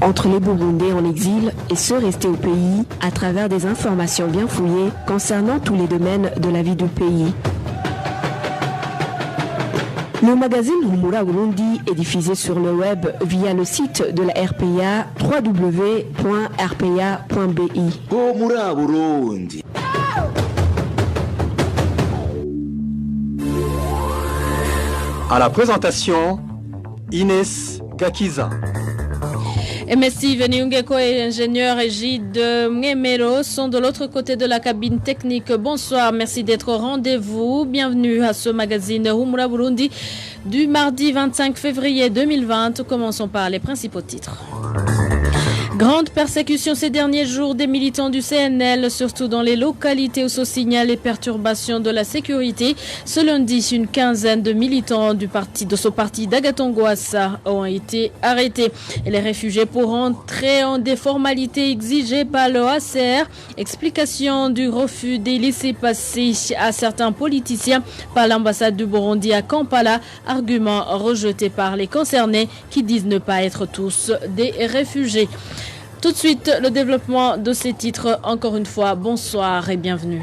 entre les Burundais en exil et ceux restés au pays à travers des informations bien fouillées concernant tous les domaines de la vie du pays. Le magazine Humura Burundi est diffusé sur le web via le site de la RPA www.rpa.bi. Humura Burundi. À la présentation, Inès Gakiza. MSI Veniungeko et ingénieur Egide Mgemero sont de l'autre côté de la cabine technique. Bonsoir, merci d'être au rendez-vous. Bienvenue à ce magazine Humura Burundi du mardi 25 février 2020. Commençons par les principaux titres. Grande persécution ces derniers jours des militants du CNL, surtout dans les localités où se signalent les perturbations de la sécurité. Ce lundi, une quinzaine de militants de ce parti d'Agatongoassa ont été arrêtés. Et les réfugiés pourront entrer en des formalités exigées par le HCR. Explication du refus des laissez-passer à certains politiciens par l'ambassade du Burundi à Kampala. Argument rejeté par les concernés qui disent ne pas être tous des réfugiés. Tout de suite, le développement de ces titres. Encore une fois, bonsoir et bienvenue.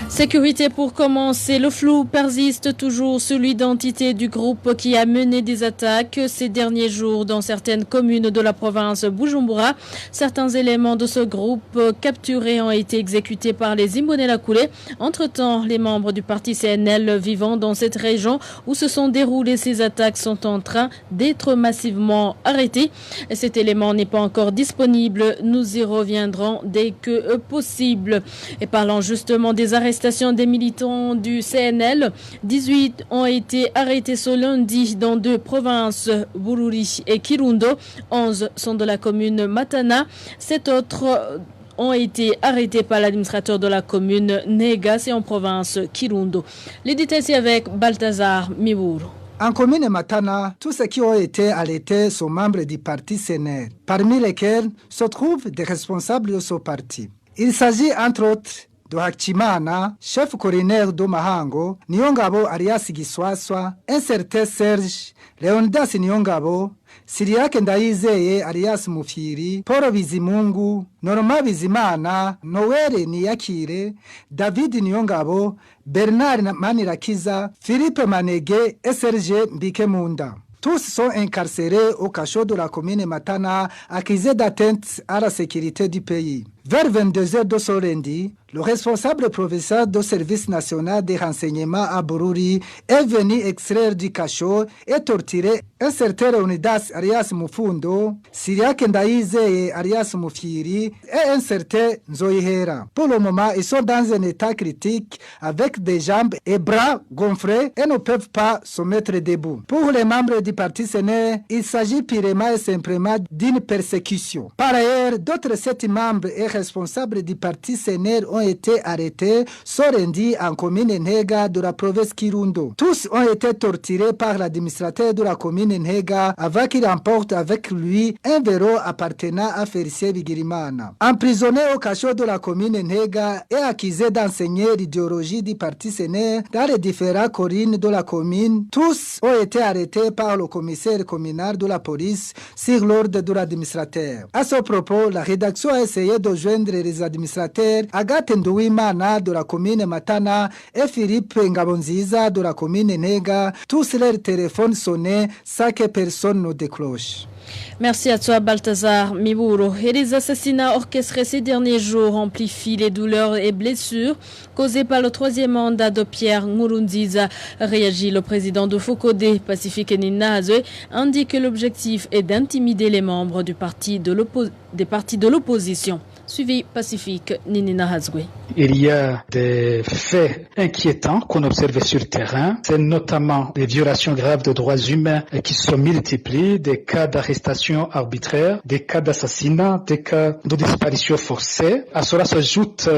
Sécurité pour commencer. Le flou persiste toujours sur l'identité du groupe qui a mené des attaques ces derniers jours dans certaines communes de la province Bujumbura. Certains éléments de ce groupe capturés ont été exécutés par les Imbonerakure. Entre-temps, les membres du parti CNL vivant dans cette région où se sont déroulées ces attaques sont en train d'être massivement arrêtés. Cet élément n'est pas encore disponible. Nous y reviendrons dès que possible. Et parlant justement des arrestations des militants du CNL, 18 ont été arrêtés ce lundi dans deux provinces, Bururi et Kirundo. 11 sont de la commune Matana. 7 autres ont été arrêtés par l'administrateur de la commune Nega, c'est en province Kirundo. Les détails c'est avec Balthazar Mibouro. En commune Matana, tous ceux qui ont été arrêtés sont membres du parti CNL, parmi lesquels se trouvent des responsables de ce parti. Il s'agit entre autres de Hakimana, chef coroner de Mahango, Niyongabo alias Giswaswa, un certain Serge, Leonidas Niyongabo, Siriake Ndayizeye alias Mufiri, Paul Bizimungu, Norma Bizimana, Noel Niyakire, David Niyongabo, Bernard Manirakiza, Philippe Manege et Serge Mbikemunda. Tous sont incarcérés au cachot de la commune Matana, accusés d'atteinte à la sécurité du pays. Vers 22h de ce lundi, le responsable provincial du service national des renseignements à Bururi est venu extraire du cachot et torturer un certain Leonidas alias Mufundo, Siriake Ndayizeye alias Mufiri et un certain Nzoihera. Pour le moment, ils sont dans un état critique avec des jambes et bras gonflés et ne peuvent pas se mettre debout. Pour les membres du parti CNL, il s'agit purement et simplement d'une persécution. Par ailleurs, d'autres 7 membres et responsables du parti CNL ont été arrêtés ce lundi en commune Nega de la province Kirundo. Tous ont été torturés par l'administrateur de la commune Nega avant qu'il emporte avec lui un verrou appartenant à Félicien Bigirimana. Emprisonné au cachot de la commune Nega et accusé d'enseigner l'idéologie du parti CNL dans les différents communes de la commune, tous ont été arrêtés par le commissaire communal de la police sur l'ordre de l'administrateur. À ce propos, la rédaction a essayé de joindre les administrateurs Agathe Ndouimana de la commune Matana et Philippe Ngabonziza de la commune Nega. Tous leurs téléphones sonnaient sans que personne ne décroche. Merci à toi Balthazar Mibouro. Et les assassinats orchestrés ces derniers jours amplifient les douleurs et blessures causées par le 3e mandat de Pierre Nkurunziza. Réagit le président de Fokode, Pacifique Ninahazwe, indique que l'objectif est d'intimider les membres des partis de l'opposition. Suivi Pacifique Ninina Hazwe. Il y a des faits inquiétants qu'on observe sur le terrain. C'est notamment des violations graves de droits humains qui se multiplient, des cas d'arrestation arbitraire, des cas d'assassinat, des cas de disparition forcée. À cela s'ajoute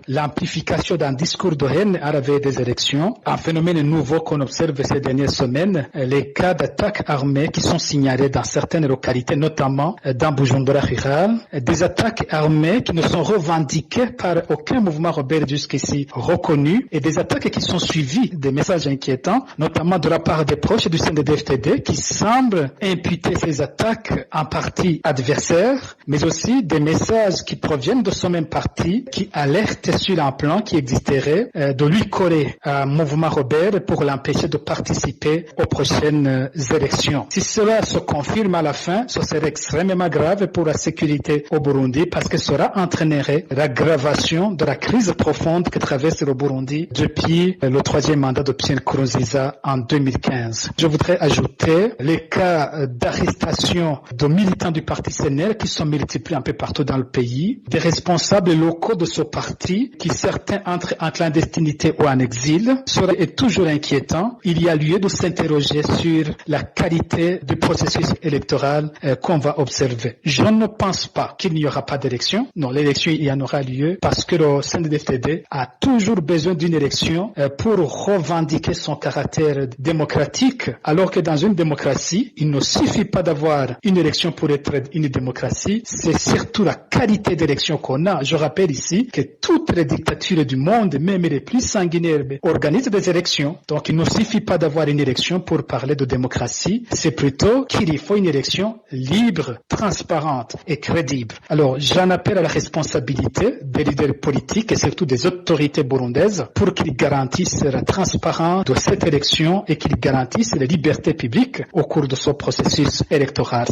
l'amplification d'un discours de haine à la veille des élections. Un phénomène nouveau qu'on observe ces dernières semaines, les cas d'attaques armées qui sont signalés dans certaines localités, notamment dans Bujumbura rural. Des attaques armées mais qui ne sont revendiquées par aucun mouvement rebelle jusqu'ici reconnu, et des attaques qui sont suivies des messages inquiétants, notamment de la part des proches du CNDD-FDD qui semblent imputer ces attaques en partie adversaires, mais aussi des messages qui proviennent de ce même parti qui alertent sur un plan qui existerait de lui coller à un mouvement rebelle pour l'empêcher de participer aux prochaines élections. Si cela se confirme à la fin, ce serait extrêmement grave pour la sécurité au Burundi parce que cela entraînerait l'aggravation de la crise profonde que traverse le Burundi depuis le troisième mandat de Pierre Nkurunziza en 2015. Je voudrais ajouter les cas d'arrestation de militants du parti CNL qui sont multipliés un peu partout dans le pays, des responsables locaux de ce parti qui certains entrent en clandestinité ou en exil. Cela est toujours inquiétant. Il y a lieu de s'interroger sur la qualité du processus électoral qu'on va observer. Je ne pense pas qu'il n'y aura pas d'élection. Non, l'élection, il y en aura lieu parce que le CNDD-FDD a toujours besoin d'une élection pour revendiquer son caractère démocratique, alors que dans une démocratie, il ne suffit pas d'avoir une élection pour être une démocratie, c'est surtout la qualité d'élection qu'on a. Je rappelle ici que toutes les dictatures du monde, même les plus sanguinaires, organisent des élections. Donc il ne suffit pas d'avoir une élection pour parler de démocratie, c'est plutôt qu'il faut une élection libre, transparente et crédible. Alors j'en appelle à la responsabilité des leaders politiques et surtout des autorités burundaises pour qu'ils garantissent la transparence de cette élection et qu'ils garantissent les libertés publiques au cours de ce processus électoral.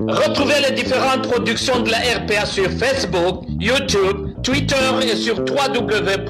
Retrouvez les différentes productions de la RPA sur Facebook, YouTube, Twitter et sur www.rpa.bi.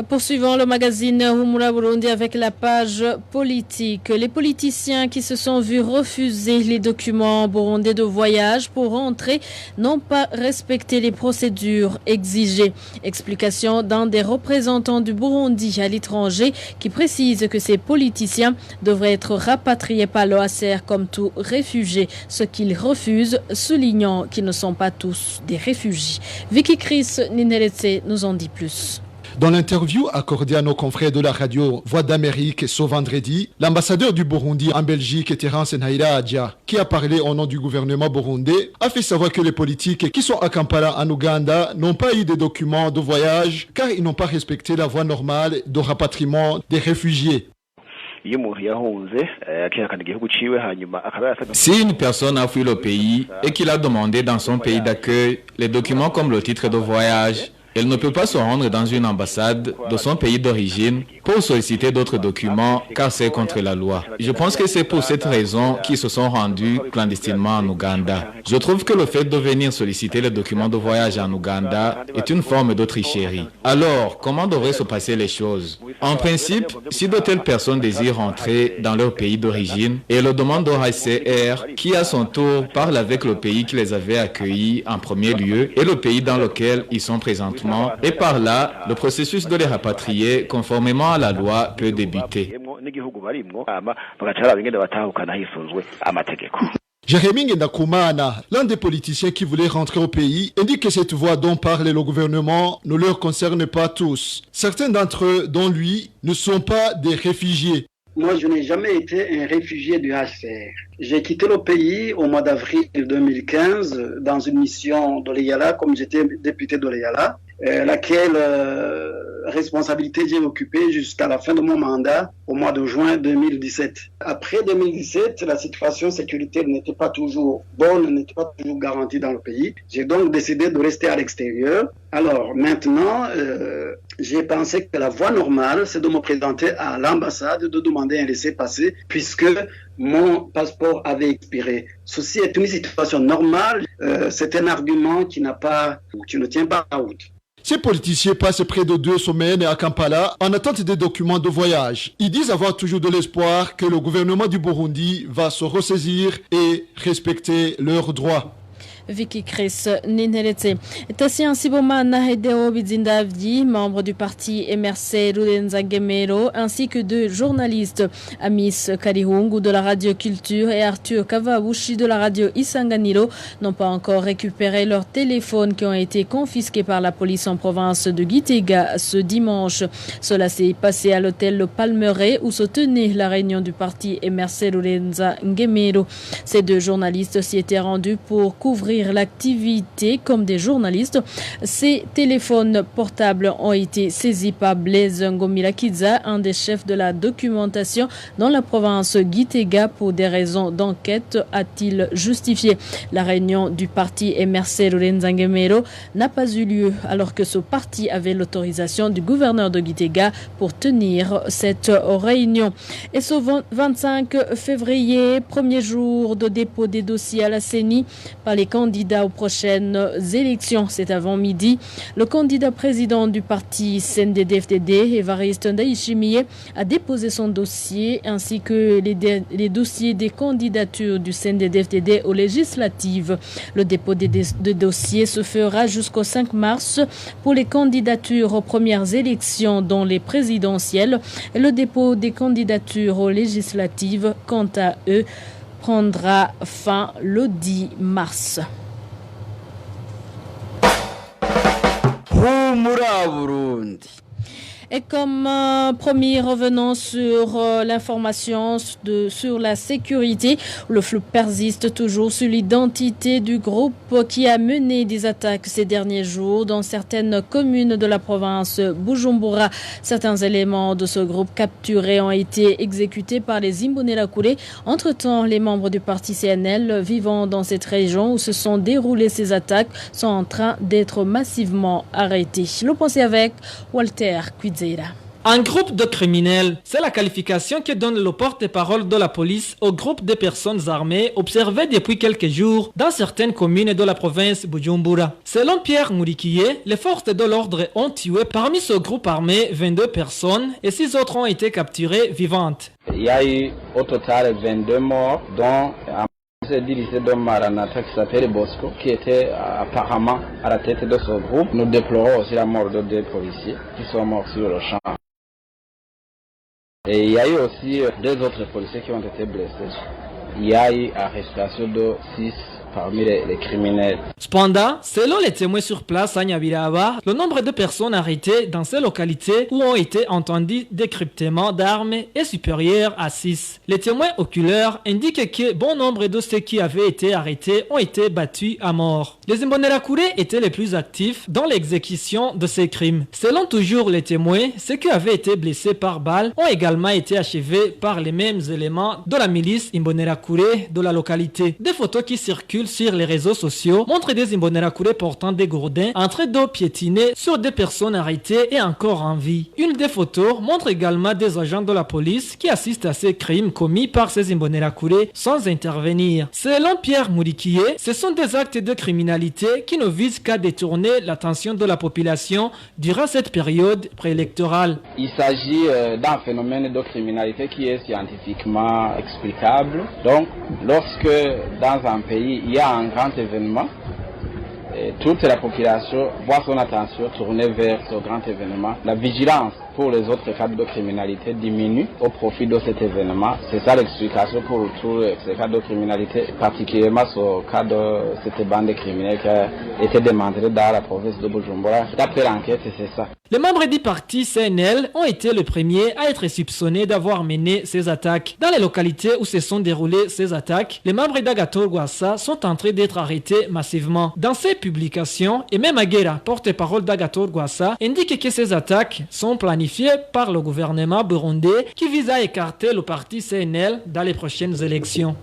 Poursuivons le magazine Humura Burundi avec la page politique. Les politiciens qui se sont vus refuser les documents burundais de voyage pour rentrer n'ont pas respecté les procédures exigées. Explication d'un des représentants du Burundi à l'étranger qui précise que ces politiciens devraient être rapatriés par l'OACR comme tout réfugié, ce qu'ils refusent, soulignant qu'ils ne sont pas tous des réfugiés. Vicky Chris Nineretse nous en dit plus. Dans l'interview accordée à nos confrères de la radio Voix d'Amérique ce vendredi, l'ambassadeur du Burundi en Belgique, Terence Ntahiraja, qui a parlé au nom du gouvernement burundais, a fait savoir que les politiques qui sont à Kampala en Ouganda n'ont pas eu de documents de voyage car ils n'ont pas respecté la voie normale de rapatriement des réfugiés. Si une personne a fui le pays et qu'il a demandé dans son pays d'accueil les documents comme le titre de voyage, elle ne peut pas se rendre dans une ambassade de son pays d'origine pour solliciter d'autres documents car c'est contre la loi. Je pense que c'est pour cette raison qu'ils se sont rendus clandestinement en Ouganda. Je trouve que le fait de venir solliciter les documents de voyage en Ouganda est une forme de tricherie. Alors, comment devraient se passer les choses? En principe, si de telles personnes désirent rentrer dans leur pays d'origine et le demandent au HCR, qui à son tour parle avec le pays qui les avait accueillis en premier lieu et le pays dans lequel ils sont présentement, et par là, le processus de les rapatrier conformément à la loi peut débuter. Jérémy Ngendakumana, l'un des politiciens qui voulait rentrer au pays, indique que cette voie dont parle le gouvernement ne leur concerne pas tous. Certains d'entre eux, dont lui, ne sont pas des réfugiés. Moi, je n'ai jamais été un réfugié du HCR. J'ai quitté le pays au mois d'avril 2015 dans une mission d'Oleyala, comme j'étais député d'Oleyala, laquelle responsabilité j'ai occupée jusqu'à la fin de mon mandat au mois de juin 2017. Après 2017, la situation sécuritaire n'était pas toujours bonne, n'était pas toujours garantie dans le pays. J'ai donc décidé de rester à l'extérieur. Alors maintenant, j'ai pensé que la voie normale, c'est de me présenter à l'ambassade, de demander un laissez-passer, puisque mon passeport avait expiré. Ceci est une situation normale. C'est un argument qui ne tient pas à route. Ces politiciens passent près de 2 semaines à Kampala en attente des documents de voyage. Ils disent avoir toujours de l'espoir que le gouvernement du Burundi va se ressaisir et respecter leurs droits. Vicky Chris Ninheretse. Tassia Sibomana Hedeo Bizindavdi, membre du parti MRC Rurenzangemero, ainsi que deux journalistes, Amis Karihungu de la radio Culture et Arthur Kavabushi de la radio Isanganiro, n'ont pas encore récupéré leurs téléphones qui ont été confisqués par la police en province de Gitega ce dimanche. Cela s'est passé à l'hôtel Le Palmeret où se tenait la réunion du parti MRC Rurenzangemero. Ces deux journalistes s'y étaient rendus pour couvrir l'activité comme des journalistes. Ces téléphones portables ont été saisis par Blaise Ngomirakiza, un des chefs de la documentation dans la province Gitega pour des raisons d'enquête, a-t-il justifié. La réunion du parti MRC Rurenzangemero n'a pas eu lieu alors que ce parti avait l'autorisation du gouverneur de Gitega pour tenir cette réunion. Et ce 25 février, premier jour de dépôt des dossiers à la CENI par les candidats aux prochaines élections. C'est avant midi. Le candidat président du parti CNDD-FDD, Évariste Ndayishimiye, a déposé son dossier ainsi que les dossiers des candidatures du CNDD-FDD aux législatives. Le dépôt des dossiers se fera jusqu'au 5 mars pour les candidatures aux premières élections dont les présidentielles. Et le dépôt des candidatures aux législatives, quant à eux, prendra fin le 10 mars. Et comme promis, revenons sur l'information sur la sécurité. Le flou persiste toujours sur l'identité du groupe qui a mené des attaques ces derniers jours dans certaines communes de la province Bujumbura. Certains éléments de ce groupe capturés ont été exécutés par les Imbonerakure. Entre-temps, les membres du parti CNL vivant dans cette région où se sont déroulées ces attaques sont en train d'être massivement arrêtés. Le pensez avec Walter Quidzeira. Un groupe de criminels, c'est la qualification que donne le porte-parole de la police au groupe de personnes armées observées depuis quelques jours dans certaines communes de la province Bujumbura. Selon Pierre Mourikiye, les forces de l'ordre ont tué parmi ce groupe armé 22 personnes et 6 autres ont été capturées vivantes. Il y a eu au total 22 morts, dont un dirigé de Maranatha qui s'appelle Bosco, qui était apparemment à la tête de ce groupe. Nous déplorons aussi la mort de 2 policiers qui sont morts sur le champ. Et il y a eu aussi 2 autres policiers qui ont été blessés. Il y a eu arrestation de 6 parmi les criminels. Cependant, selon les témoins sur place à Nyabiraba, le nombre de personnes arrêtées dans ces localités où ont été entendus décryptements d'armes est supérieur à 6. Les témoins oculaires indiquent que bon nombre de ceux qui avaient été arrêtés ont été battus à mort. Les Imbonerakure étaient les plus actifs dans l'exécution de ces crimes. Selon toujours les témoins, ceux qui avaient été blessés par balle ont également été achevés par les mêmes éléments de la milice Imbonerakure de la localité. Des photos qui circulent sur les réseaux sociaux montrent des Imbonerakure portant des gourdins en train de piétiner sur des personnes arrêtées et encore en vie. Une des photos montre également des agents de la police qui assistent à ces crimes commis par ces Imbonerakure sans intervenir. Selon Pierre Mourikiye, ce sont des actes de criminalité qui ne visent qu'à détourner l'attention de la population durant cette période préélectorale. Il s'agit d'un phénomène de criminalité qui est scientifiquement explicable. Donc, lorsque dans un pays il y a un grand événement, toute la population voit son attention tournée vers ce grand événement. La vigilance pour les autres cas de criminalité diminue au profit de cet événement. C'est ça l'explication pour tous ces cas de criminalité, particulièrement ce cas de cette bande criminelle qui a été démantelée dans la province de Bujumbura. D'après l'enquête, c'est ça. Les membres du parti CNL ont été les premiers à être soupçonnés d'avoir mené ces attaques. Dans les localités où se sont déroulées ces attaques, les membres d'Agathon Rwasa sont en train d'être arrêtés massivement. Dans ces publications, et même Aguera, porte-parole d'Agathon Rwasa, indique que ces attaques sont planifiées par le gouvernement burundais qui vise à écarter le parti CNL dans les prochaines élections.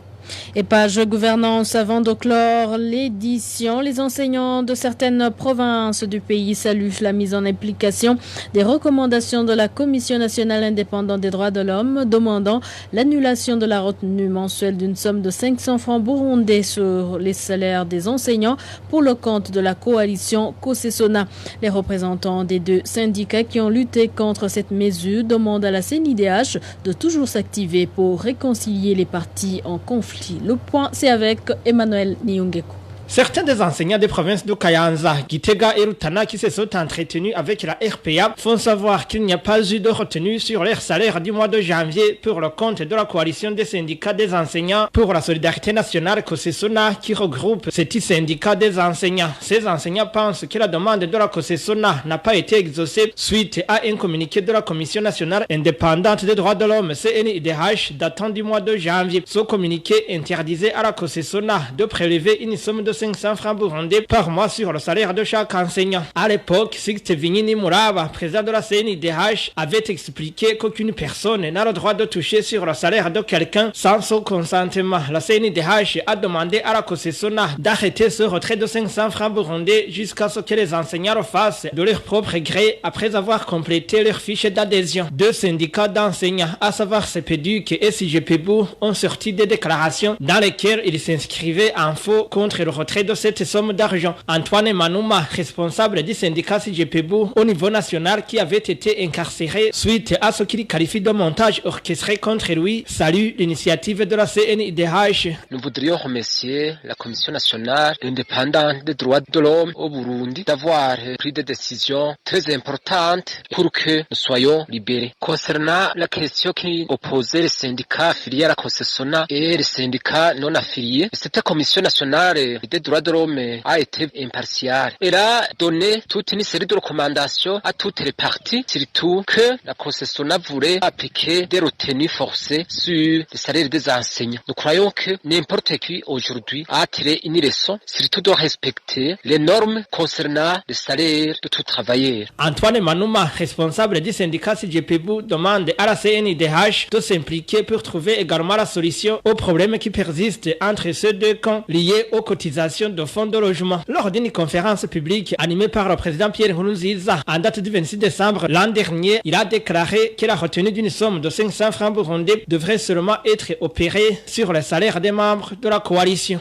Et page gouvernance avant de clore l'édition. Les enseignants de certaines provinces du pays saluent la mise en application des recommandations de la Commission nationale indépendante des droits de l'homme demandant l'annulation de la retenue mensuelle d'une somme de 500 francs burundais sur les salaires des enseignants pour le compte de la coalition Kosesona. Les représentants des 2 syndicats qui ont lutté contre cette mesure demandent à la CNIDH de toujours s'activer pour réconcilier les parties en conflit. Le point, c'est avec Emmanuel Niungeko. Certains des enseignants des provinces de Kayanza, Gitega et Rutana qui se sont entretenus avec la RPA font savoir qu'il n'y a pas eu de retenue sur leur salaire du mois de janvier pour le compte de la coalition des syndicats des enseignants pour la solidarité nationale COSESONA qui regroupe ces 10 syndicats des enseignants. Ces enseignants pensent que la demande de la COSESONA n'a pas été exaucée suite à un communiqué de la Commission nationale indépendante des droits de l'homme CNIDH datant du mois de janvier. Ce communiqué interdisait à la COSESONA de prélever une somme de 500 francs burundais par mois sur le salaire de chaque enseignant. À l'époque, Sixte Vignini Mouraba, président de la CNIDH, avait expliqué qu'aucune personne n'a le droit de toucher sur le salaire de quelqu'un sans son consentement. La CNIDH a demandé à la COSESONA d'arrêter ce retrait de 500 francs burundais jusqu'à ce que les enseignants le fassent de leur propre gré après avoir complété leur fiche d'adhésion. 2 syndicats d'enseignants, à savoir CPDUC et SIGPBU, ont sorti des déclarations dans lesquelles ils s'inscrivaient en faux contre le retrait de cette somme d'argent. Antoine Manouma, responsable du syndicat CGPBU au niveau national qui avait été incarcéré suite à ce qu'il qualifie de montage orchestré contre lui, salue l'initiative de la CNIDH. Nous voudrions remercier la Commission nationale indépendante des droits de l'homme au Burundi d'avoir pris des décisions très importantes pour que nous soyons libérés. Concernant la question qui opposait les syndicats affiliés à la COSESONA et les syndicats non affiliés, cette Commission nationale des droits de l'homme a été impartiale. Elle a donné toute une série de recommandations à toutes les parties, surtout que la COSESONA voulait appliquer des retenues forcées sur les salaires des enseignants. Nous croyons que n'importe qui aujourd'hui a tiré une leçon, surtout de respecter les normes concernant les salaires de tout travailleur. Antoine Manouma, responsable du syndicat CGPBU, demande à la CNIDH de s'impliquer pour trouver également la solution aux problèmes qui persistent entre ces 2 camps liés aux cotisations de fonds de logement. Lors d'une conférence publique animée par le président Pierre Nkurunziza en date du 26 décembre l'an dernier, il a déclaré que la retenue d'une somme de 500 francs burundais devrait seulement être opérée sur les salaires des membres de la coalition.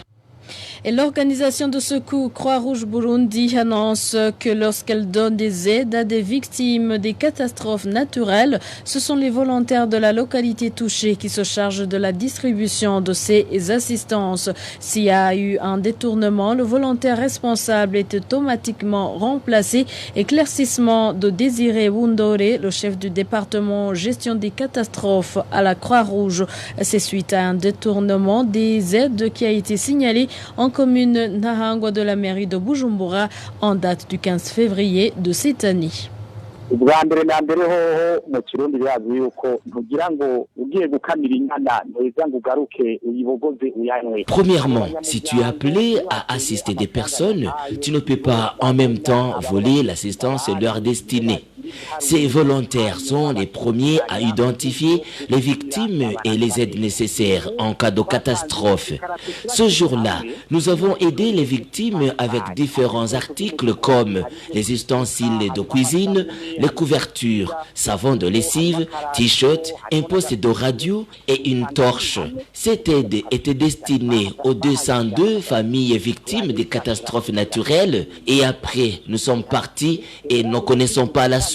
Et l'organisation de secours Croix-Rouge Burundi annonce que lorsqu'elle donne des aides à des victimes des catastrophes naturelles, ce sont les volontaires de la localité touchée qui se chargent de la distribution de ces assistances. S'il y a eu un détournement, le volontaire responsable est automatiquement remplacé. Éclaircissement de Désiré Wundore, le chef du département gestion des catastrophes à la Croix-Rouge. C'est suite à un détournement des aides qui a été signalé en commune Nahangwa de la mairie de Bujumbura en date du 15 février de cette année. Premièrement, si tu es appelé à assister des personnes, tu ne peux pas en même temps voler l'assistance leur destinée. Ces volontaires sont les premiers à identifier les victimes et les aides nécessaires en cas de catastrophe. Ce jour-là, nous avons aidé les victimes avec différents articles comme les ustensiles de cuisine, les couvertures, savon de lessive, t-shirt, un poste de radio et une torche. Cette aide était destinée aux 202 familles victimes des catastrophes naturelles et après, nous sommes partis et ne connaissons pas la suite.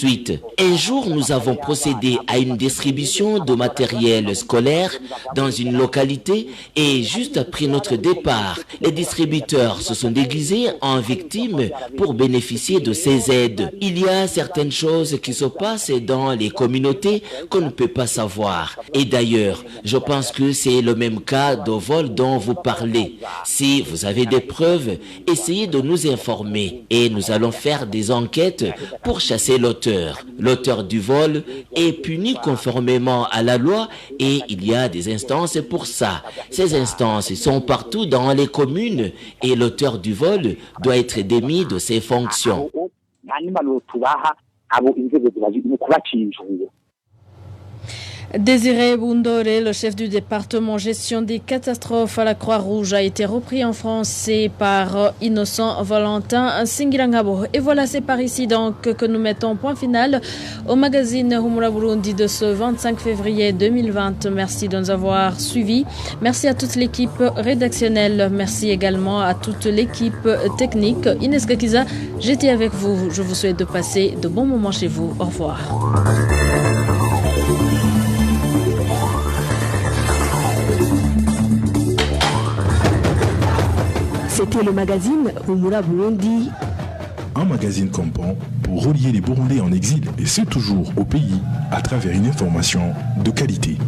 Un jour, nous avons procédé à une distribution de matériel scolaire dans une localité et juste après notre départ, les distributeurs se sont déguisés en victimes pour bénéficier de ces aides. Il y a certaines choses qui se passent dans les communautés qu'on ne peut pas savoir. Et d'ailleurs, je pense que c'est le même cas de vol dont vous parlez. Si vous avez des preuves, essayez de nous informer et nous allons faire des enquêtes pour chasser l'auteur. L'auteur du vol est puni conformément à la loi et il y a des instances pour ça. Ces instances sont partout dans les communes et l'auteur du vol doit être démis de ses fonctions. Désiré Bundore, le chef du département gestion des catastrophes à la Croix-Rouge, a été repris en français par Innocent Valentin Singirangabo. Et voilà, c'est par ici donc que nous mettons point final au magazine Humura Burundi de ce 25 février 2020. Merci de nous avoir suivis. Merci à toute l'équipe rédactionnelle. Merci également à toute l'équipe technique. Inès Gakiza, j'étais avec vous. Je vous souhaite de passer de bons moments chez vous. Au revoir. C'était C'était le magazine Humura Burundi. Un magazine complet pour relier les Burundais en exil et c'est toujours au pays à travers une information de qualité.